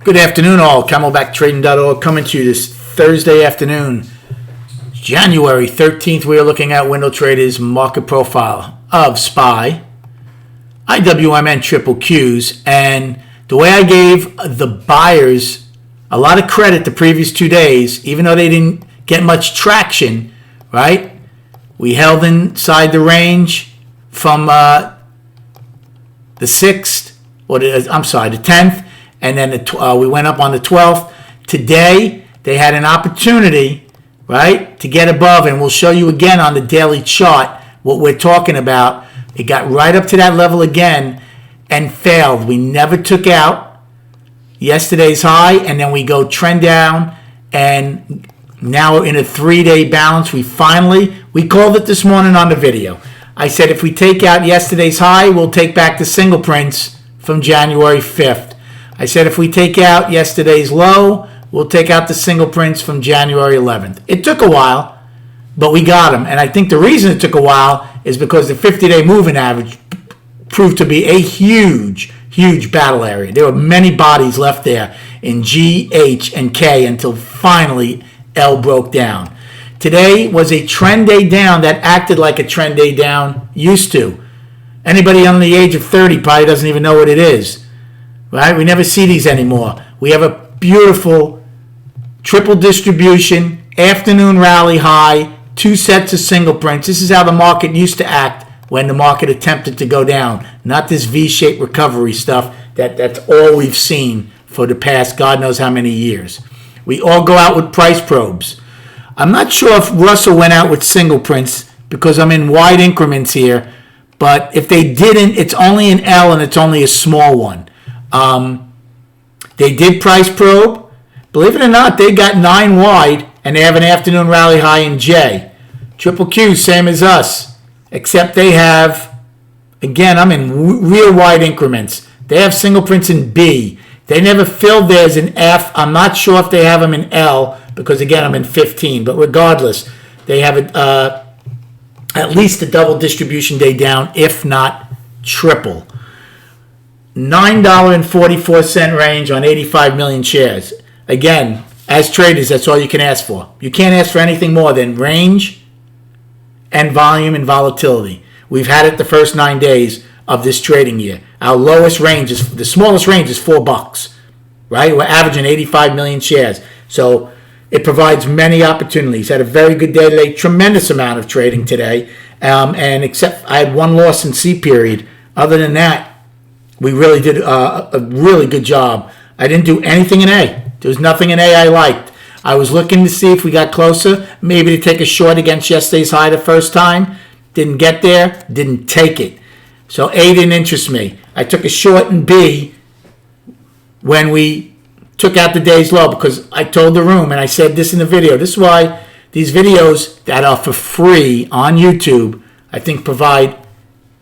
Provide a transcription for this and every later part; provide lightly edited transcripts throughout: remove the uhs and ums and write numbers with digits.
Good afternoon, all. CamelbackTrading.org coming to you this Thursday afternoon, January 13th. We are looking at Window Trader's market profile of SPY, IWM, triple Qs. And the way I gave the buyers a lot of credit the previous 2 days, even though they didn't get much traction, right? We held inside the range from the 6th, or the 10th. And then we went up on the 12th. Today, they had an opportunity, right, to get above. And we'll show you again on the daily chart what we're talking about. It got right up to that level again and failed. We never took out yesterday's high. And then we go trend down. And now in a 3-day balance, we called it this morning on the video. I said if we take out yesterday's high, we'll take back the single prints from January 5th. I said if we take out yesterday's low, we'll take out the single prints from January 11th. It took a while, but we got them. And I think the reason it took a while is because the 50-day moving average proved to be a huge, huge battle area. There were many bodies left there in G, H, and K until finally L broke down. Today was a trend day down that acted like a trend day down used to. Anybody under the age of 30 probably doesn't even know what it is. Right? We never see these anymore. We have a beautiful triple distribution, afternoon rally high, 2 sets of single prints. This is how the market used to act when the market attempted to go down. Not this V-shaped recovery stuff that's all we've seen for the past God knows how many years. We all go out with price probes. I'm not sure if Russell went out with single prints because I'm in wide increments here. But if they didn't, it's only an L and it's only a small one. They did price probe. Believe it or not, they got 9 wide and they have an afternoon rally high in J. Triple Q, same as us, except they have, again, I'm in real wide increments. They have single prints in B. They never filled theirs in F. I'm not sure if they have them in L because, again, I'm in 15. But regardless, they have at least a double distribution day down, if not triple. $9.44 range on 85 million shares. Again, as traders, that's all you can ask for. You can't ask for anything more than range and volume and volatility. We've had it the first 9 days of this trading year. Our lowest range is, the smallest range is $4, right? We're averaging 85 million shares. So it provides many opportunities. Had a very good day today. Tremendous amount of trading today. And except I had 1 loss in C period. Other than that, we really did a really good job. I didn't do anything in A. There was nothing in A I liked. I was looking to see if we got closer, maybe to take a short against yesterday's high the first time. Didn't get there, didn't take it. So A didn't interest me. I took a short in B when we took out the day's low because I told the room, and I said this in the video. This is why these videos that are for free on YouTube, I think provide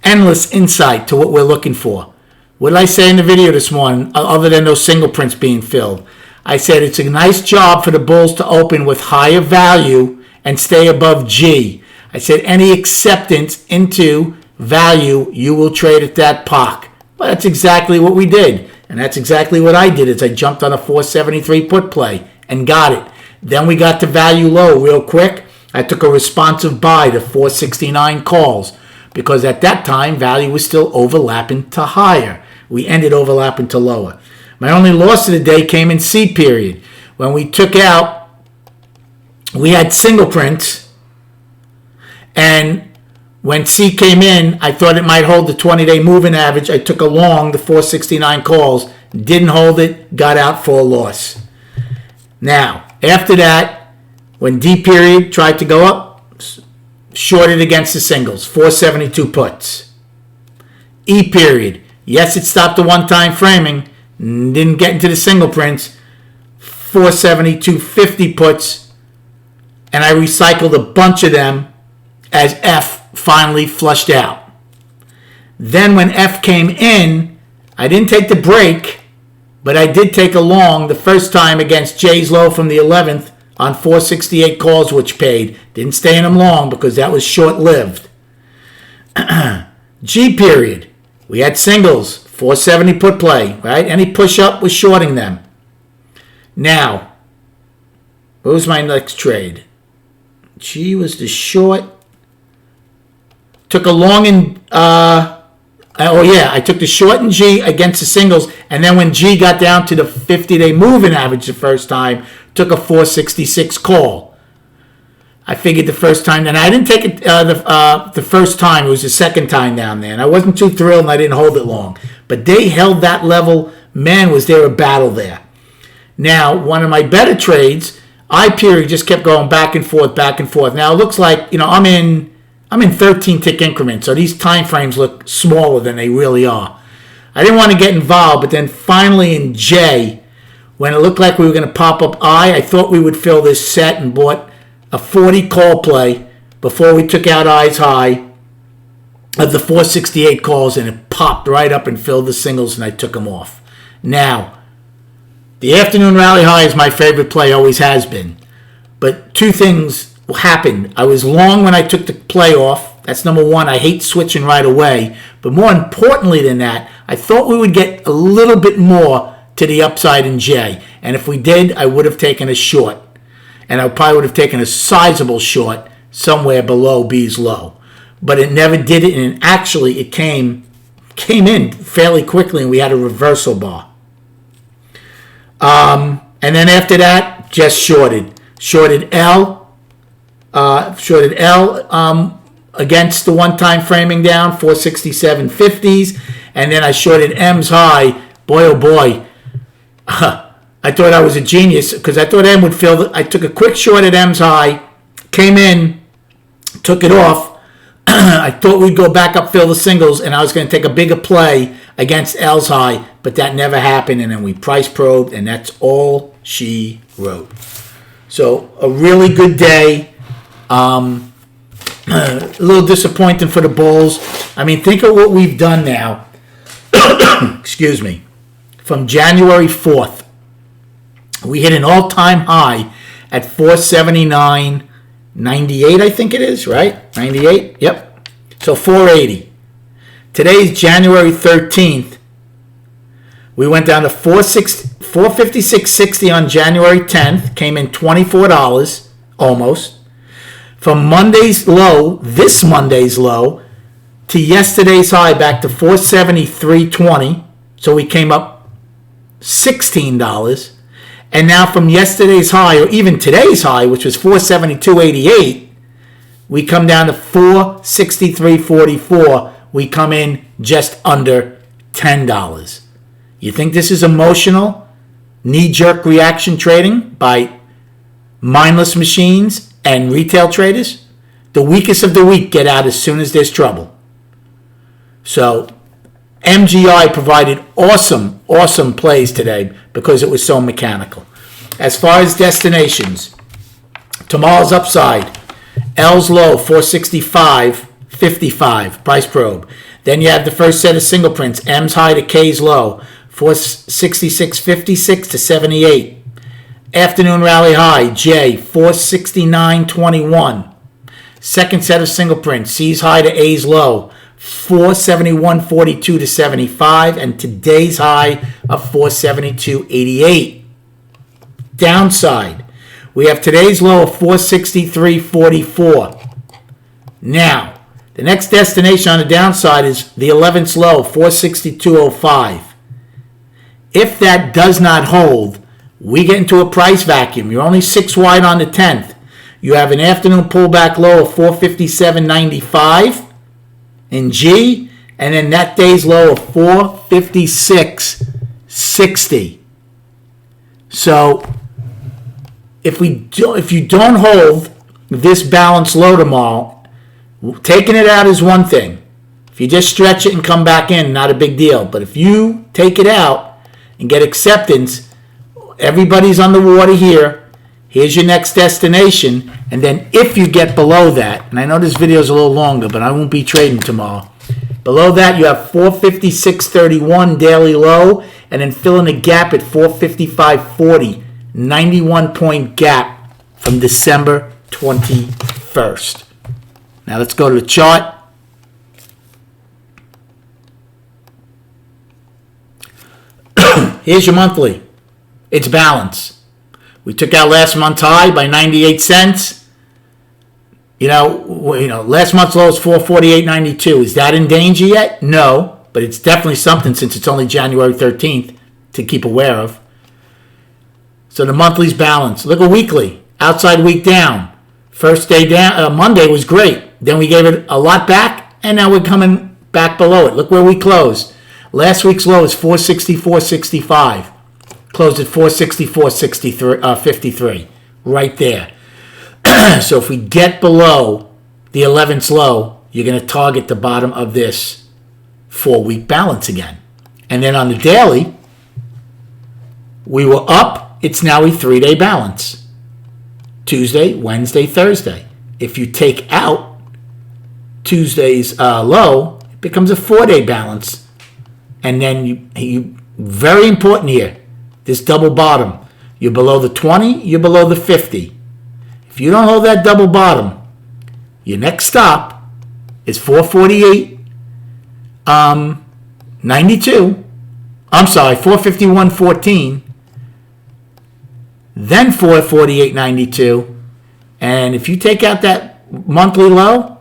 endless insight to what we're looking for. What did I say in the video this morning, other than those single prints being filled? I said it's a nice job for the bulls to open with higher value and stay above G. I said any acceptance into value, you will trade at that POC. Well, that's exactly what we did. And that's exactly what I did is I jumped on a 473 put play and got it. Then we got to value low real quick. I took a responsive buy to 469 calls because at that time, value was still overlapping to higher. We ended overlapping to lower. My only loss of the day came in C period. When we took out, we had single prints. And when C came in, I thought it might hold the 20-day moving average. I took a long, the 469 calls. Didn't hold it. Got out for a loss. Now, after that, when D period tried to go up, shorted against the singles. 472 puts. E period. Yes, it stopped the one-time framing. Didn't get into the single prints. 472.50 puts. And I recycled a bunch of them as F finally flushed out. Then when F came in, I didn't take the break, but I did take a long the first time against J's low from the 11th on 468 calls, which paid. Didn't stay in them long because that was short-lived. G period. We had singles, 470 put play, right? Any push-up was shorting them. Now, what was my next trade? G was the short. Took a long in, I took the short in G against the singles, and then when G got down to the 50-day moving average the first time, took a 466 call. I figured the first time, and I didn't take it the first time. It was the second time down there, and I wasn't too thrilled, and I didn't hold it long. But they held that level. Man, was there a battle there. Now, one of my better trades, I period just kept going back and forth, back and forth. Now it looks like I'm in 13 tick increments, so these time frames look smaller than they really are. I didn't want to get involved, but then finally in J, when it looked like we were going to pop up I thought we would fill this set and bought a 40 call play before we took out I's high of the 468 calls, and it popped right up and filled the singles, and I took them off. Now, the afternoon rally high is my favorite play, always has been. But two things happened. I was long when I took the play off. That's number one. I hate switching right away. But more importantly than that, I thought we would get a little bit more to the upside in J. And if we did, I would have taken a short. And I probably would have taken a sizable short somewhere below B's low. But it never did it, and actually it came in fairly quickly, and we had a reversal bar. And then after that, just shorted L. Against the one-time framing down, 467.50s, and then I shorted M's high. Boy, oh boy, I thought I was a genius because I thought M would fill. I took a quick short at M's high, came in, took it off. I thought we'd go back up, fill the singles, and I was going to take a bigger play against L's high, but that never happened, and then we price probed, and that's all she wrote. So a really good day. A little disappointing for the Bulls. I mean, think of what we've done now. Excuse me. From January 4th, we hit an all-time high at 479.98, I think it is, right? 98? Yep. So 480. Today's January 13th. We went down to 456.60 on January 10th. Came in $24 almost. From Monday's low, this Monday's low, to yesterday's high back to 473.20. So we came up $16. And now from yesterday's high, or even today's high, which was 472.88, we come down to 463.44. We come in just under $10. You think this is emotional, knee-jerk reaction trading by mindless machines and retail traders? The weakest of the weak get out as soon as there's trouble. So MGI provided awesome plays today because it was so mechanical. As far as destinations, tomorrow's upside, L's low, 465.55, price probe. Then you have the first set of single prints, M's high to K's low, 466.56 to 78. Afternoon rally high, J, 469.21. Second set of single prints, C's high to A's low, 471.42 to 75, and today's high of 472.88. Downside, we have today's low of 463.44. Now, the next destination on the downside is the 11th low, 462.05. If that does not hold, we get into a price vacuum. You're only 6 wide on the 10th. You have an afternoon pullback low of 457.95 in G, and then that day's low of 456.60. So if you don't hold this balanced low tomorrow, taking it out is one thing. If you just stretch it and come back in, not a big deal. But if you take it out and get acceptance, everybody's on the water here. Here's your next destination. And then if you get below that, and I know this video is a little longer, but I won't be trading tomorrow. Below that, you have 456.31 daily low, and then fill in a gap at 455.40, 91-point gap from December 21st. Now let's go to the chart. Here's your monthly. It's balanced. We took out last month's high by 98 cents. Last month's low is 448.92. Is that in danger yet? No, but it's definitely something since it's only January 13th to keep aware of. So the monthly's balanced. Look at weekly. Outside week down. First day down. Monday was great. Then we gave it a lot back, and now we're coming back below it. Look where we closed. Last week's low is 464.65. Closed at 464.53. Right there. So if we get below the 11th low, you're going to target the bottom of this 4-week balance again. And then on the daily, we were up. It's now a 3-day balance. Tuesday, Wednesday, Thursday. If you take out Tuesday's low, it becomes a 4-day balance. And then you very important here, this double bottom. You're below the 20, you're below the 50. If you don't hold that double bottom, your next stop is 448.92. I'm sorry, 451.14. Then 448.92. And if you take out that monthly low,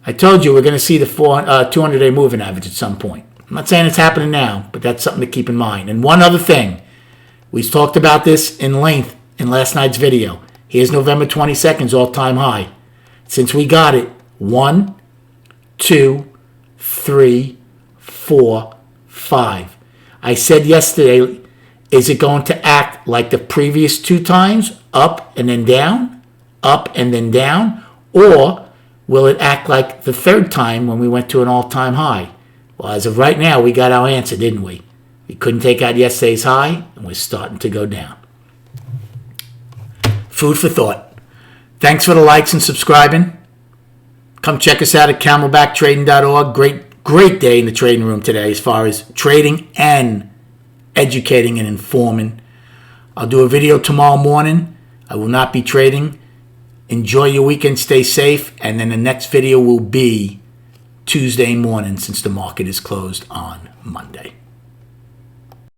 I told you we're going to see the 200-day moving average at some point. I'm not saying it's happening now, but that's something to keep in mind. And one other thing, we talked about this in length in last night's video. Here's November 22nd's all-time high. Since we got it, 1, 2, 3, 4, 5. I said yesterday, is it going to act like the previous 2 times, up and then down, up and then down, or will it act like the 3rd time when we went to an all-time high? Well, as of right now, we got our answer, didn't we? We couldn't take out yesterday's high, and we're starting to go down. Food for thought. Thanks for the likes and subscribing. Come check us out at camelbacktrading.org. Great day in the trading room today as far as trading and educating and informing. I'll do a video tomorrow morning. I will not be trading. Enjoy your weekend. Stay safe. And then the next video will be Tuesday morning since the market is closed on Monday.